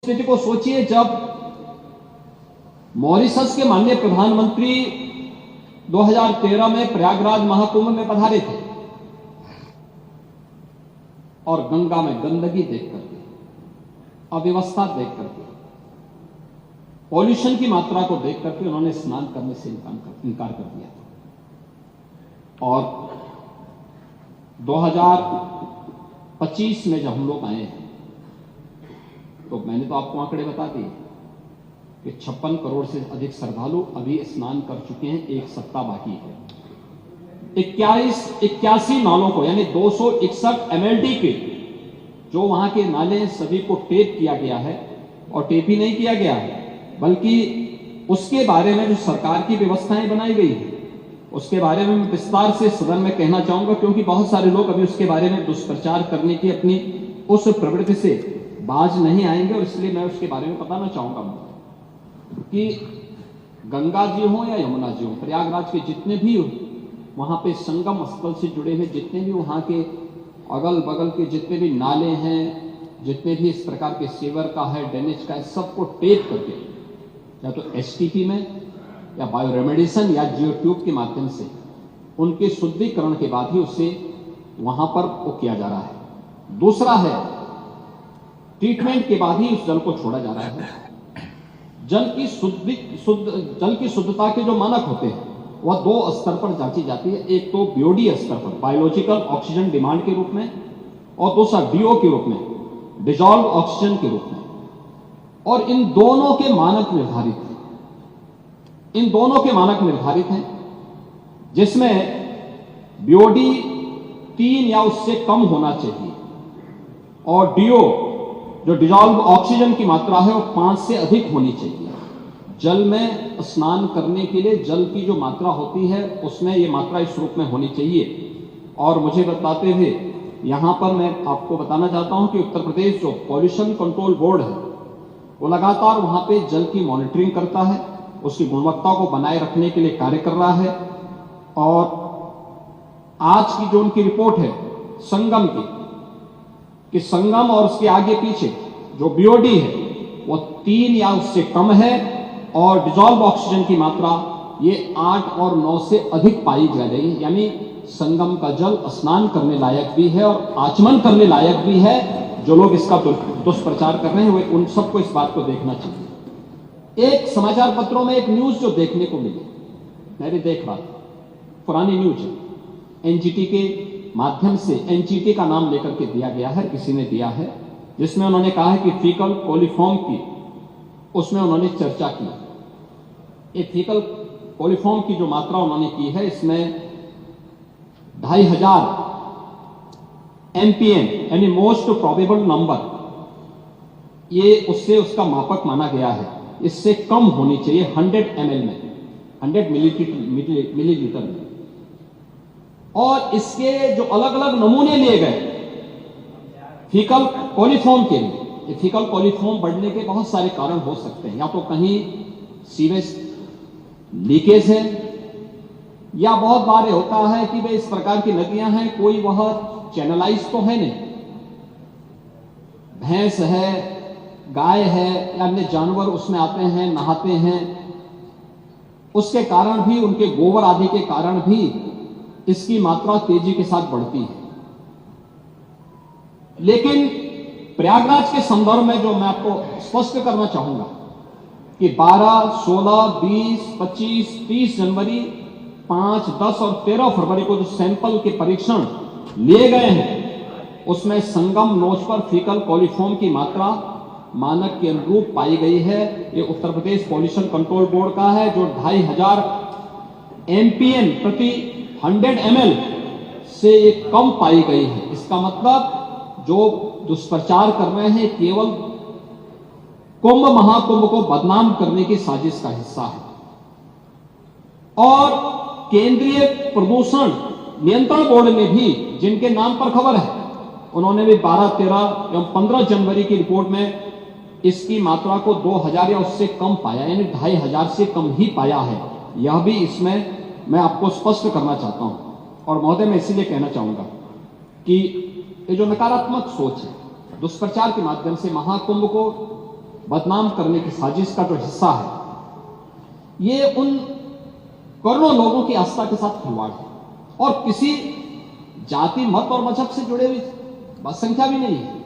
स्थिति को सोचिए जब मॉरिशस के माननीय प्रधानमंत्री 2013 में प्रयागराज महाकुंभ में पधारे थे और गंगा में गंदगी देख करके, अव्यवस्था देख करके, पॉल्यूशन की मात्रा को देख करके उन्होंने स्नान करने से इनकार कर दिया था। और 2025 में जब हम लोग आए हैं तो मैंने तो आपको आंकड़े बता दिए कि 56 करोड़ से अधिक श्रद्धालु अभी स्नान कर चुके हैं, एक सप्ताह बाकी है। 81 नालों को यानी 261 MLD के जो वहां के नाले सभी को टेप किया गया है, और टेप ही नहीं किया गया है बल्कि उसके बारे में जो सरकार की व्यवस्थाएं बनाई गई है उसके बारे में मैं विस्तार से सदन में कहना चाहूंगा, क्योंकि बहुत सारे लोग अभी उसके बारे में दुष्प्रचार करने की अपनी उस प्रवृत्ति से बाज नहीं आएंगे, और इसलिए मैं उसके बारे में बताना चाहूंगा कि गंगा जी हो या यमुना जी हो, प्रयागराज के जितने भी वहां पे संगम स्थल से जुड़े हुए जितने भी वहां के अगल बगल के जितने भी नाले हैं, जितने भी इस प्रकार के सीवर का है, ड्रेनेज का है, सबको टेप करके या तो STP में या बायोरेमेडिसन या जियो ट्यूब के माध्यम से उनके शुद्धिकरण के बाद ही उसे वहां पर वो किया जा रहा है। दूसरा है ट्रीटमेंट के बाद ही उस जल को छोड़ा जा रहा है। जल की शुद्धता के जो मानक होते हैं वह 2 स्तर पर जांची जाती है। एक तो BOD स्तर पर, बायोलॉजिकल ऑक्सीजन डिमांड के रूप में, और दूसरा DO के रूप में, डिजॉल्व ऑक्सीजन के रूप में। और इन दोनों के मानक निर्धारित हैं, जिसमें BOD 3 या उससे कम होना चाहिए, और DO जो डिजॉल्व ऑक्सीजन की मात्रा है वो 5 से अधिक होनी चाहिए। जल में स्नान करने के लिए जल की जो मात्रा होती है उसमें ये मात्रा इस रूप में होनी चाहिए। और मुझे बताते हुए यहां पर मैं आपको बताना चाहता हूं कि उत्तर प्रदेश जो पॉल्यूशन कंट्रोल बोर्ड है वो लगातार वहां पे जल की मॉनिटरिंग करता है, उसकी गुणवत्ता को बनाए रखने के लिए कार्य कर रहा है। और आज की जो उनकी रिपोर्ट है संगम की, कि संगम और उसके आगे पीछे जो BOD है वो 3 या उससे कम है, और डिजॉल्व ऑक्सीजन की मात्रा ये 8 और 9 से अधिक पाई जा रही है। यानी संगम का जल स्नान करने लायक भी है और आचमन करने लायक भी है। जो लोग इसका दुष्प्रचार कर रहे हैं वे उन सबको इस बात को देखना चाहिए। एक समाचार पत्रों में एक न्यूज जो देखने को मिली, मैंने देख रहा था, पुरानी न्यूज है, NGT के माध्यम से, NGT का नाम लेकर के दिया गया है, किसी ने दिया है, जिसमें उन्होंने कहा है कि फीकल कोलिफॉर्म की उसमें उन्होंने चर्चा की। ये फीकल कोलिफॉर्म की जो मात्रा उन्होंने की है इसमें 2500 MPM यानी मोस्ट प्रोबेबल नंबर, ये उससे उसका मापक माना गया है। इससे कम होनी चाहिए 100 ml में, 100 मिलीलीटर में। और इसके जो अलग अलग नमूने लिए गए फीकल कोलिफॉर्म के लिए, ये फीकल कोलिफॉर्म बढ़ने के बहुत सारे कारण हो सकते हैं। या तो कहीं सीवेज लीकेज है, या बहुत बार होता है कि भाई इस प्रकार की नदियां हैं, कोई वह चैनलाइज तो है नहीं, भैंस है, गाय है या अन्य जानवर उसमें आते हैं, नहाते हैं, उसके कारण भी, उनके गोबर आदि के कारण भी इसकी मात्रा तेजी के साथ बढ़ती है। लेकिन प्रयागराज के संदर्भ में जो मैं आपको स्पष्ट करना चाहूंगा कि 12, 16, 20, 25, 30 जनवरी, 5, 10 और 13 फरवरी को जो सैंपल के परीक्षण लिए गए हैं उसमें संगम नोच पर फीकल कोलिफॉर्म की मात्रा मानक के अनुरूप पाई गई है। ये Uttar Pradesh pollution control board का है, जो 2500 MPM प्रति 100 ml से ये कम पाई गई है। इसका मतलब जो दुष्प्रचार कर रहे हैं केवल कुंभ महाकुंभ को बदनाम करने की साजिश का हिस्सा है। और केंद्रीय प्रदूषण नियंत्रण बोर्ड ने भी, जिनके नाम पर खबर है, उन्होंने भी 12, 13 एवं 15 जनवरी की रिपोर्ट में इसकी मात्रा को 2000 या उससे कम पाया, यानी 2500 से कम ही पाया है। यह भी इसमें मैं आपको स्पष्ट करना चाहता हूं। और महोदय मैं इसीलिए कहना चाहूंगा कि ये जो नकारात्मक सोच है, दुष्प्रचार के माध्यम से महाकुंभ को बदनाम करने की साजिश का जो हिस्सा है, ये उन करोड़ों लोगों की आस्था के साथ खिलवाड़ है और किसी जाति, मत और मजहब से जुड़े हुई बात संख्या भी नहीं है।